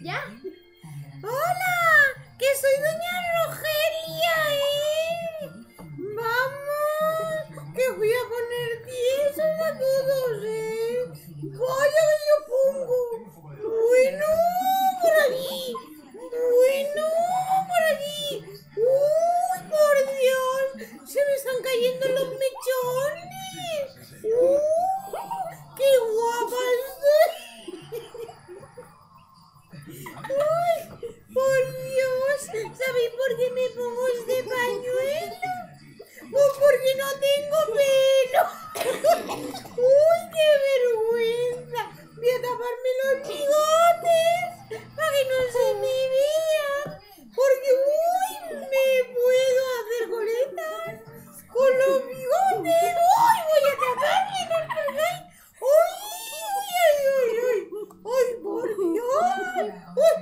¿Ya? ¡Hola! ¡Que soy doña Rogelia, ¡Vamos! ¡Que voy a poner piezas a todos, ¡Vaya que yo pongo! ¡Bueno! ¡Por allí! ¡Bueno! ¡Por allí! ¡Uy, por Dios! ¡Se me están cayendo los mechones! ¡Qué guapa estoy! ¡Uy! ¡Por Dios! ¿Sabéis por qué me pongo este pañuelo? Pues porque no tengo pelo. ¡Uy, qué vergüenza! Voy a taparme los bigotes para que no se me vean. Porque, uy, me puedo hacer coletas con los bigotes. ¡Uy, voy a taparme! ¡No os colgáis! ¡Uy, uy, uy, uy! ¡Uy, por Dios! ¡Uy!